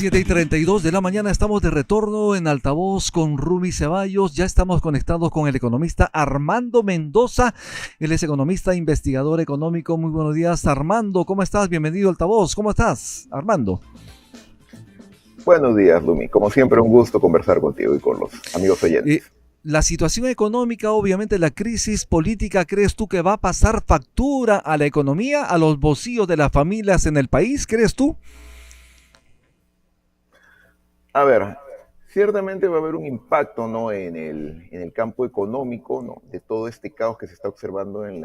7:32 de la mañana, estamos de retorno en Altavoz con Rumi Ceballos. Ya estamos conectados con el economista Armando Mendoza. Él es economista, investigador económico. Muy buenos días, Armando. ¿Cómo estás? Bienvenido a Altavoz. ¿Cómo estás, Armando? Buenos días, Lumi. Como siempre, un gusto conversar contigo y con los amigos oyentes. La situación económica, obviamente la crisis política, ¿crees tú que va a pasar factura a la economía, a los bolsillos de las familias en el país? ¿Crees tú? A ver, ciertamente va a haber un impacto, ¿no? en el campo económico, ¿no? De todo este caos que se está observando en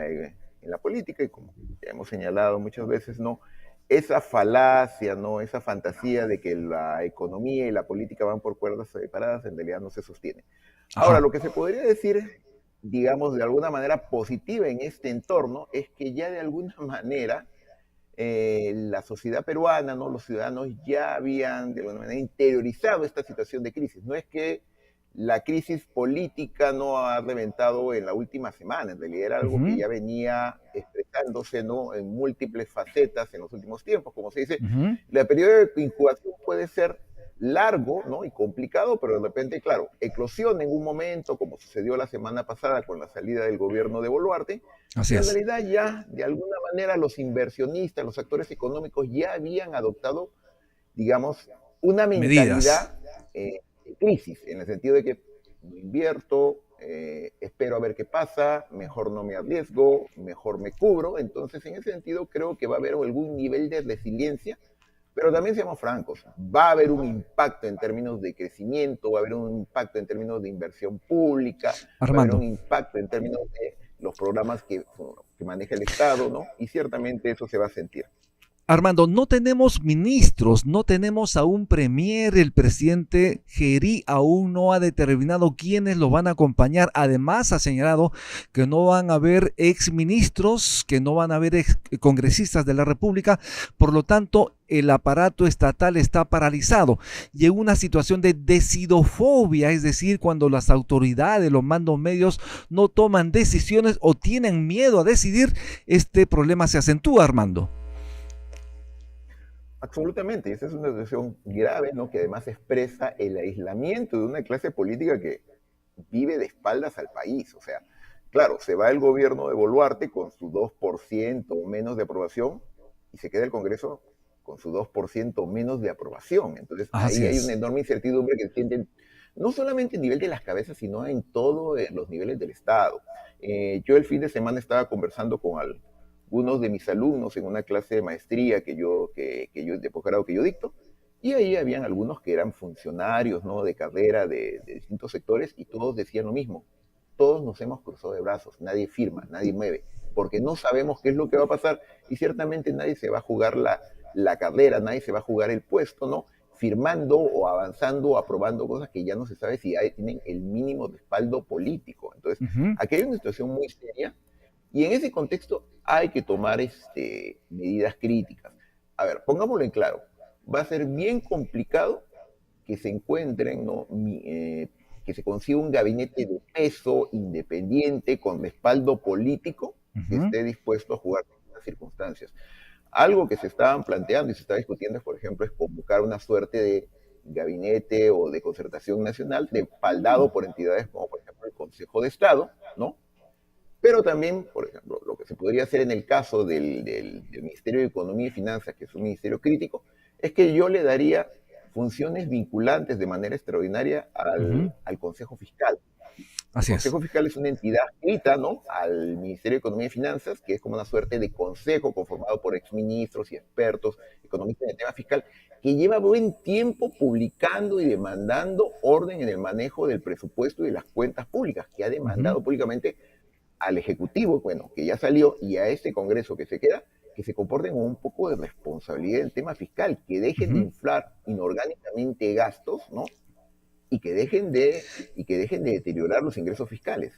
la política y como ya hemos señalado muchas veces, ¿no? Esa falacia, ¿no? Esa fantasía de que la economía y la política van por cuerdas separadas en realidad no se sostiene. Ahora, Ajá. lo que se podría decir, digamos, de alguna manera positiva en este entorno es que ya de alguna manera la sociedad peruana, ¿no? Los ciudadanos ya habían de alguna manera interiorizado esta situación de crisis. No es que la crisis política no ha reventado en la última semana, en realidad era algo que Ujú, ya venía expresándose, ¿no? En múltiples facetas en los últimos tiempos. Como se dice, ujú. el periodo de incubación puede ser largo, ¿no? Y complicado, pero de repente, claro, eclosiona en un momento, como sucedió la semana pasada con la salida del gobierno de Boluarte, Así pero en es. realidad ya de alguna manera los inversionistas, los actores económicos ya habían adoptado, digamos, una Medidas. mentalidad de crisis, en el sentido de que no invierto, espero a ver qué pasa, mejor no me arriesgo, mejor me cubro. Entonces, en ese sentido, creo que va a haber algún nivel de resiliencia, pero también seamos francos, va a haber un impacto en términos de crecimiento, va a haber un impacto en términos de inversión pública, va a haber Armando. un impacto en términos de los programas que maneja el Estado, ¿no? Y ciertamente eso se va a sentir. Armando, no tenemos ministros, no tenemos a un premier, el presidente Geri aún no ha determinado quiénes lo van a acompañar. Además, ha señalado que no van a haber exministros, que no van a haber congresistas de la República, por lo tanto, el aparato estatal está paralizado y en una situación de decidofobia, es decir, cuando las autoridades, los mandos medios no toman decisiones o tienen miedo a decidir, este problema se acentúa, Armando. Absolutamente, y esa es una situación grave, ¿no? Que además expresa el aislamiento de una clase política que vive de espaldas al país. O sea, claro, se va el gobierno de Boluarte con su 2% o menos de aprobación y se queda el Congreso con su 2% o menos de aprobación. Entonces Así ahí hay una es. enorme incertidumbre que sienten no solamente a nivel de las cabezas, sino en todos los niveles del Estado. Yo el fin de semana estaba conversando con algunos de mis alumnos en una clase de maestría que yo de posgrado que yo dicto, y ahí habían algunos que eran funcionarios, ¿no? De carrera de distintos sectores y todos decían lo mismo. Todos nos hemos cruzado de brazos, nadie firma, nadie mueve, porque no sabemos qué es lo que va a pasar y ciertamente nadie se va a jugar la carrera, nadie se va a jugar el puesto, ¿no? Firmando o avanzando o aprobando cosas que ya no se sabe si tienen el mínimo respaldo político. Entonces, Ujú. aquí hay una situación muy seria y en ese contexto hay que tomar medidas críticas. A ver, pongámoslo en claro, va a ser bien complicado que se encuentren, ¿no? Que se consiga un gabinete de peso independiente con respaldo político que Ujú. esté dispuesto a jugar con las circunstancias. Algo que se estaban planteando y se está discutiendo, por ejemplo, es convocar una suerte de gabinete o de concertación nacional respaldado por entidades como, por ejemplo, el Consejo de Estado, ¿no? Pero también, por ejemplo, lo que se podría hacer en el caso del Ministerio de Economía y Finanzas, que es un ministerio crítico, es que yo le daría funciones vinculantes de manera extraordinaria Ujú. al Consejo Fiscal. El Así es. Consejo Fiscal es una entidad adscrita, ¿no? Al Ministerio de Economía y Finanzas, que es como una suerte de consejo conformado por exministros y expertos economistas en el tema fiscal, que lleva buen tiempo publicando y demandando orden en el manejo del presupuesto y de las cuentas públicas, que ha Ujú. demandado públicamente al Ejecutivo, bueno, que ya salió, y a este Congreso que se queda, que se comporten con un poco de responsabilidad en el tema fiscal, que dejen de Ujú. inflar inorgánicamente gastos, ¿no? Y que dejen de deteriorar los ingresos fiscales.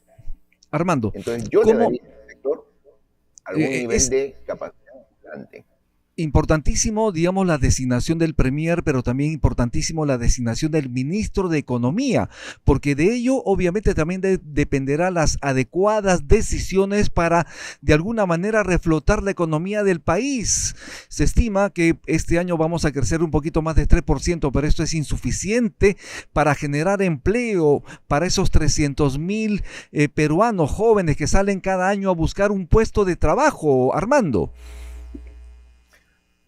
Armando, Entonces yo le ¿cómo daría a este sector algún nivel es de capacidad importante. Importantísimo, digamos, la designación del premier, pero también importantísimo la designación del ministro de Economía, porque de ello obviamente también dependerá las adecuadas decisiones para de alguna manera reflotar la economía del país. Se estima que este año vamos a crecer un poquito más de 3%, pero esto es insuficiente para generar empleo para esos 300,000 peruanos jóvenes que salen cada año a buscar un puesto de trabajo, Armando.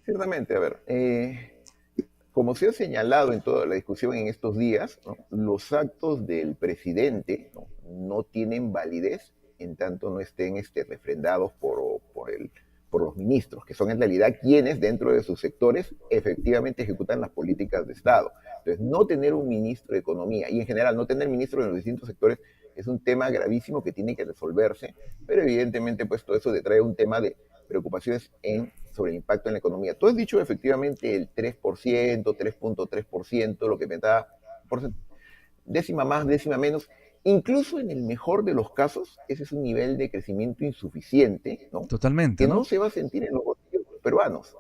Ciertamente, a ver, como se ha señalado en toda la discusión en estos días, ¿no? Los actos del presidente no tienen validez en tanto no estén refrendados por los ministros, que son en realidad quienes dentro de sus sectores efectivamente ejecutan las políticas de Estado. Entonces, no tener un ministro de Economía y en general no tener ministros en los distintos sectores es un tema gravísimo que tiene que resolverse, pero evidentemente pues todo eso trae un tema de preocupaciones sobre el impacto en la economía. Tú has dicho efectivamente el 3%, 3.3%, lo que me da décima más, décima menos. Incluso en el mejor de los casos, ese es un nivel de crecimiento insuficiente, ¿no? Totalmente, Que ¿no? no se va a sentir en los bolsillos de los peruanos.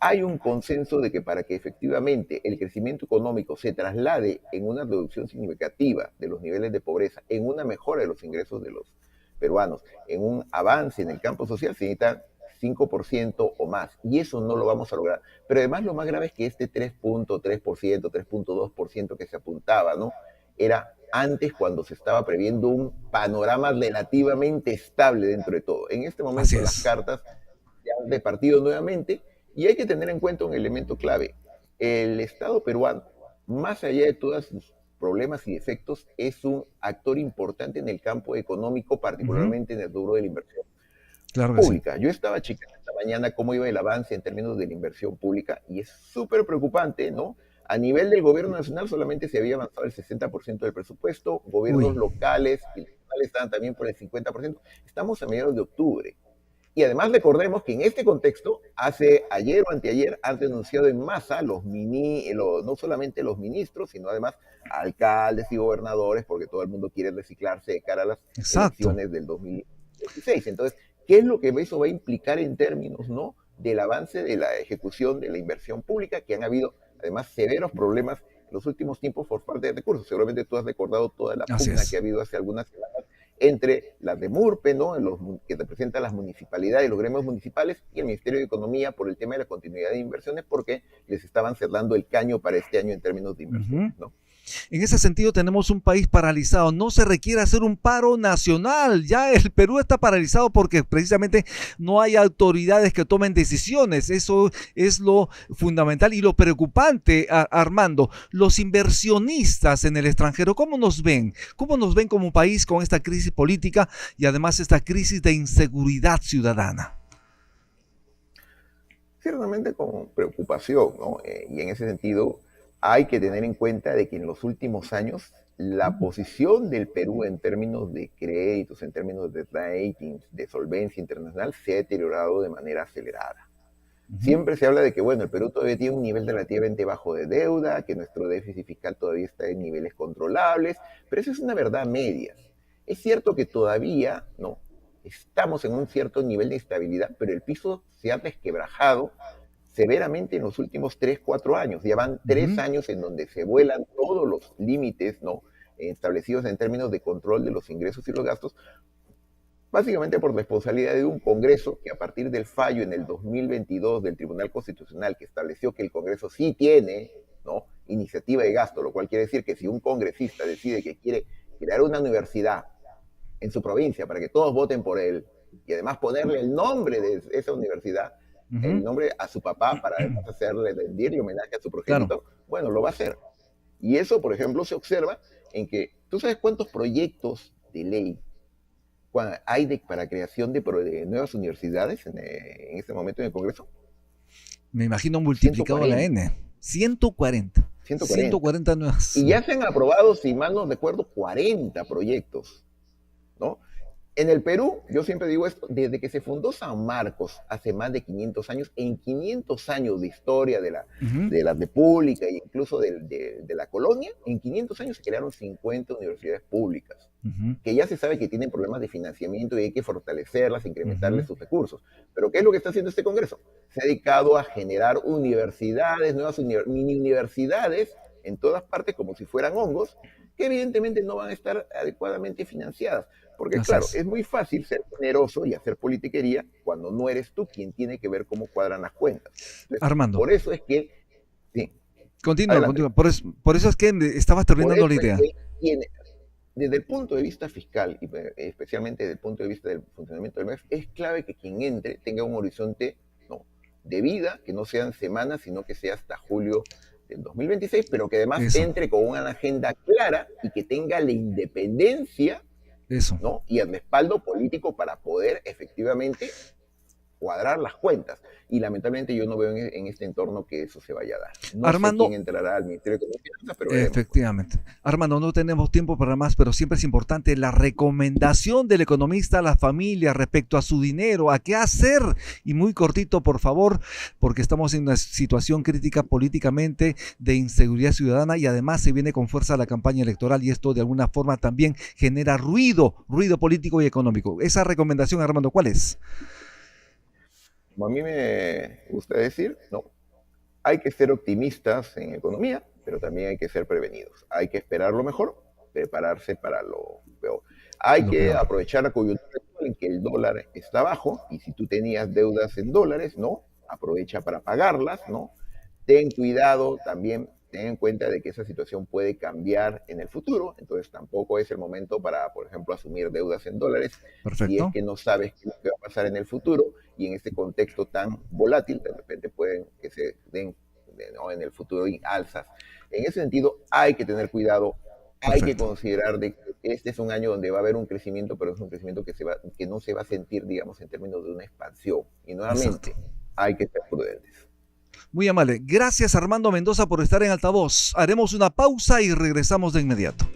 Hay un consenso de que para que efectivamente el crecimiento económico se traslade en una reducción significativa de los niveles de pobreza, en una mejora de los ingresos de los peruanos, en un avance en el campo social, se necesita 5% o más, y eso no lo vamos a lograr. Pero además lo más grave es que este 3.3%, 3.2% que se apuntaba, ¿no? Era antes cuando se estaba previendo un panorama relativamente estable dentro de todo. En este momento las cartas ya han repartido nuevamente y hay que tener en cuenta un elemento clave. El Estado peruano, más allá de todos sus problemas y defectos, es un actor importante en el campo económico, particularmente en el rubro de la inversión pública. Yo estaba checando esta mañana cómo iba el avance en términos de la inversión pública y es súper preocupante, ¿no? A nivel del gobierno nacional solamente se había avanzado el 60% del presupuesto, gobiernos locales y nacionales estaban también por el 50%. Estamos a mediados de octubre. Y además recordemos que en este contexto, ayer o anteayer, han denunciado en masa no solamente los ministros, sino además alcaldes y gobernadores, porque todo el mundo quiere reciclarse de cara a las elecciones del 2016. Entonces, ¿qué es lo que eso va a implicar en términos, ¿no?, del avance de la ejecución de la inversión pública, que han habido además severos problemas en los últimos tiempos por falta de recursos? Seguramente tú has recordado toda la pugna que ha habido hace algunas semanas entre las de MURPE, ¿no?, que representan las municipalidades, los gremios municipales, y el Ministerio de Economía por el tema de la continuidad de inversiones, porque les estaban cerrando el caño para este año en términos de inversiones, ¿no? En ese sentido tenemos un país paralizado. No se requiere hacer un paro nacional. Ya el Perú está paralizado porque precisamente no hay autoridades que tomen decisiones. Eso es lo fundamental y lo preocupante, Armando. Los inversionistas en el extranjero, ¿cómo nos ven? ¿Cómo nos ven como país con esta crisis política y además esta crisis de inseguridad ciudadana? Ciertamente con preocupación, ¿no? Y en ese sentido hay que tener en cuenta de que en los últimos años la posición del Perú en términos de créditos, en términos de ratings, de solvencia internacional, se ha deteriorado de manera acelerada. Siempre se habla de que, bueno, el Perú todavía tiene un nivel relativamente bajo de deuda, que nuestro déficit fiscal todavía está en niveles controlables, pero eso es una verdad media. Es cierto que todavía, ¿no?, estamos en un cierto nivel de estabilidad, pero el piso se ha resquebrajado severamente en los últimos 3, 4 años. Ya van 3 años en donde se vuelan todos los límites, ¿no?, establecidos en términos de control de los ingresos y los gastos, básicamente por responsabilidad de un Congreso que a partir del fallo en el 2022 del Tribunal Constitucional, que estableció que el Congreso sí tiene, ¿no?, iniciativa de gasto, lo cual quiere decir que si un congresista decide que quiere crear una universidad en su provincia para que todos voten por él y además ponerle el nombre de esa universidad, el nombre a su papá para además rendirle homenaje a su progenitor, bueno, lo va a hacer. Y eso, por ejemplo, se observa en que, ¿tú sabes cuántos proyectos de ley hay para creación de nuevas universidades en este momento en el Congreso? Me imagino multiplicado a la N. 140. 140 nuevas. Y ya se han aprobado, si mal no recuerdo, 40 proyectos, ¿no? En el Perú, yo siempre digo esto, desde que se fundó San Marcos hace más de 500 años, en 500 años de historia Ujú, de la República e incluso de la colonia, en 500 años se crearon 50 universidades públicas, ujú, que ya se sabe que tienen problemas de financiamiento y hay que fortalecerlas, incrementarles ujú. sus recursos. Pero ¿qué es lo que está haciendo este Congreso? Se ha dedicado a generar universidades, nuevas mini universidades en todas partes como si fueran hongos, que evidentemente no van a estar adecuadamente financiadas. Porque Así claro, es. es muy fácil ser generoso y hacer politiquería cuando no eres tú quien tiene que ver cómo cuadran las cuentas. Entonces, Armando, por eso es que, sí, continúa, adelante. continúa. Por eso es que estabas Por terminando la eso es idea. que tiene, desde el punto de vista fiscal y especialmente desde el punto de vista del funcionamiento del MEF, es clave que quien entre tenga un horizonte no, de vida, que no sean semanas, sino que sea hasta julio del 2026, pero que además Eso, entre con una agenda clara y que tenga la independencia, eso. ¿no? Y el respaldo político para poder efectivamente cuadrar las cuentas. Y lamentablemente yo no veo en este entorno que eso se vaya a dar. No sé quién Armando, entrará al Ministerio de Economía y Finanzas, pero veremos. Pues. efectivamente. Armando, no tenemos tiempo para más, pero siempre es importante la recomendación del economista a la familia respecto a su dinero, a qué hacer. Y muy cortito, por favor, porque estamos en una situación crítica políticamente de inseguridad ciudadana y además se viene con fuerza la campaña electoral y esto de alguna forma también genera ruido político y económico. Esa recomendación, Armando, ¿cuál es? Como a mí me gusta decir, no, hay que ser optimistas en economía, pero también hay que ser prevenidos. Hay que esperar lo mejor, prepararse para lo peor. Hay Lo que peor. aprovechar la coyuntura en que el dólar está bajo y si tú tenías deudas en dólares, ¿no? Aprovecha para pagarlas, ¿no? Ten cuidado también, ten en cuenta de que esa situación puede cambiar en el futuro, entonces tampoco es el momento para, por ejemplo, asumir deudas en dólares si es Perfecto. que no sabes qué es lo que va a pasar en el futuro y en este contexto tan volátil, de repente pueden que se den ¿no? en el futuro alzas. En ese sentido, hay que tener cuidado, hay que Perfecto. considerar de que este es un año donde va a haber un crecimiento, pero es un crecimiento que no se va a sentir, digamos, en términos de una expansión. Y Exacto. nuevamente, hay que ser prudentes. Muy amable. Gracias Armando Mendoza por estar en altavoz. Haremos una pausa y regresamos de inmediato.